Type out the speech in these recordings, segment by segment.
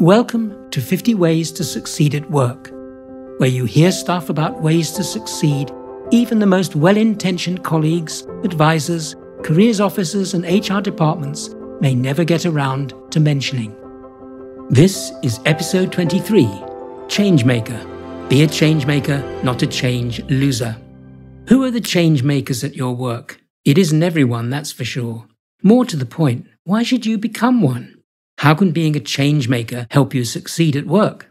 Welcome to 50 Ways to Succeed at Work, where you hear stuff about ways to succeed even the most well-intentioned colleagues, advisors, careers officers and HR departments may never get around to mentioning. This is episode 23, Changemaker. Be a changemaker, not a change loser. Who are the change makers at your work? It isn't everyone, that's for sure. More to the point, why should you become one? How can being a change maker help you succeed at work?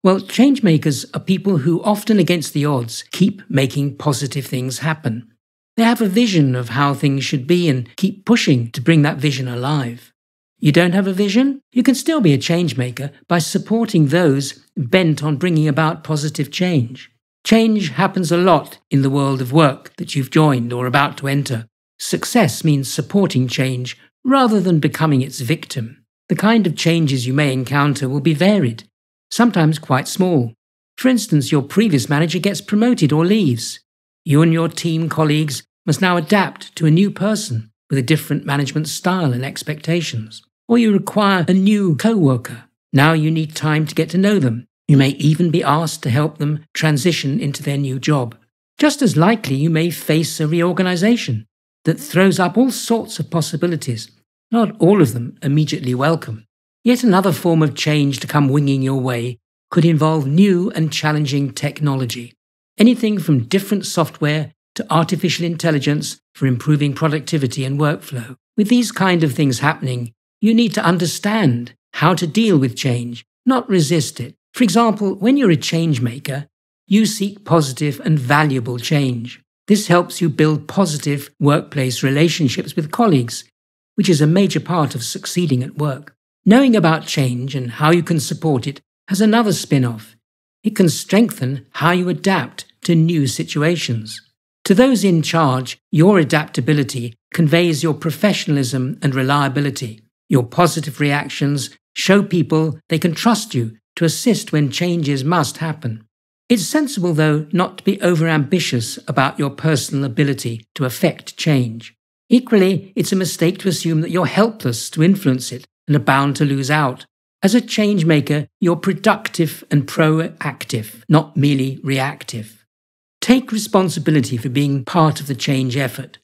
Well, change makers are people who, often against the odds, keep making positive things happen. They have a vision of how things should be and keep pushing to bring that vision alive. You don't have a vision? You can still be a change maker by supporting those bent on bringing about positive change. Change happens a lot in the world of work that you've joined or about to enter. Success means supporting change rather than becoming its victim. The kind of changes you may encounter will be varied, sometimes quite small. For instance, your previous manager gets promoted or leaves. You and your team colleagues must now adapt to a new person with a different management style and expectations. Or you require a new co-worker. Now you need time to get to know them. You may even be asked to help them transition into their new job. Just as likely, you may face a reorganization that throws up all sorts of possibilities. Not all of them immediately welcome. Yet another form of change to come winging your way could involve new and challenging technology. Anything from different software to artificial intelligence for improving productivity and workflow. With these kind of things happening, you need to understand how to deal with change, not resist it. For example, when you're a change maker, you seek positive and valuable change. This helps you build positive workplace relationships with colleagues, which is a major part of succeeding at work. Knowing about change and how you can support it has another spin-off. It can strengthen how you adapt to new situations. To those in charge, your adaptability conveys your professionalism and reliability. Your positive reactions show people they can trust you to assist when changes must happen. It's sensible, though, not to be overambitious about your personal ability to affect change. Equally, it's a mistake to assume that you're helpless to influence it and are bound to lose out. As a change maker, you're productive and proactive, not merely reactive. Take responsibility for being part of the change effort.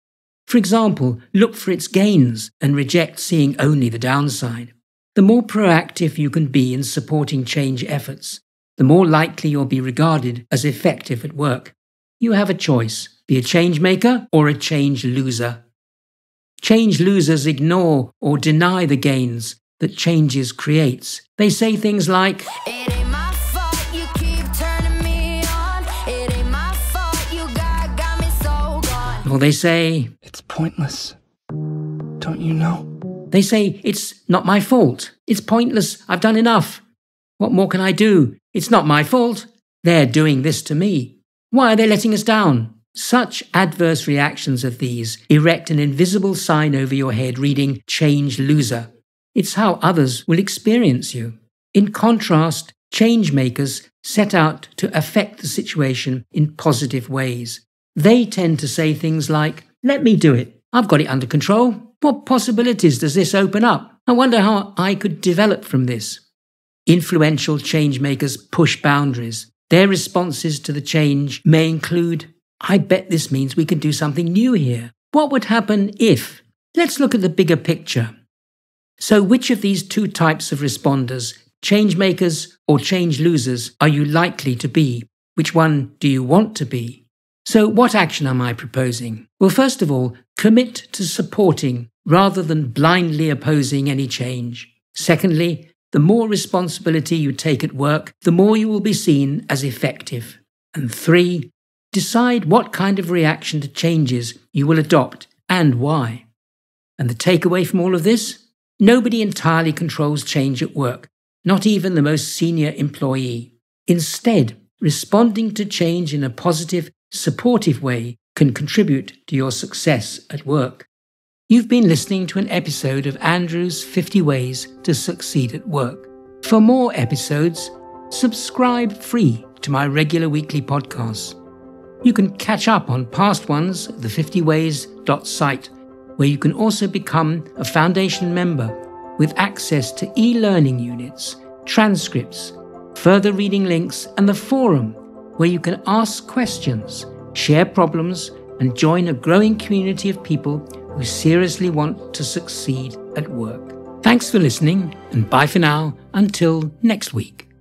For example, look for its gains and reject seeing only the downside. The more proactive you can be in supporting change efforts, the more likely you'll be regarded as effective at work. You have a choice: be a change maker or a change loser. Change losers ignore or deny the gains that changes creates. They say things like, "It ain't my fault you keep turning me on. It ain't my fault you got me so gone." Or they say, "It's pointless. Don't you know?" They say, "It's not my fault. It's pointless. I've done enough. What more can I do? It's not my fault. They're doing this to me. Why are they letting us down?" Such adverse reactions of these erect an invisible sign over your head reading "change loser." It's how others will experience you. In contrast, change makers set out to affect the situation in positive ways. They tend to say things like, "Let me do it. I've got it under control. What possibilities does this open up? I wonder how I could develop from this." Influential change makers push boundaries. Their responses to the change may include, "I bet this means we can do something new here. What would happen if? Let's look at the bigger picture." So which of these two types of responders, change makers or change losers, are you likely to be? Which one do you want to be? So what action am I proposing? Well, first of all, commit to supporting rather than blindly opposing any change. Secondly, the more responsibility you take at work, the more you will be seen as effective. And 3, decide what kind of reaction to changes you will adopt and why. And the takeaway from all of this? Nobody entirely controls change at work, not even the most senior employee. Instead, responding to change in a positive, supportive way can contribute to your success at work. You've been listening to an episode of Andrew's 50 Ways to Succeed at Work. For more episodes, subscribe free to my regular weekly podcasts. You can catch up on past ones at the 50ways.site, where you can also become a foundation member with access to e-learning units transcripts, further reading links, and the forum where you can ask questions, share problems, and join a growing community of people who seriously want to succeed at work. Thanks for listening, and bye for now until next week.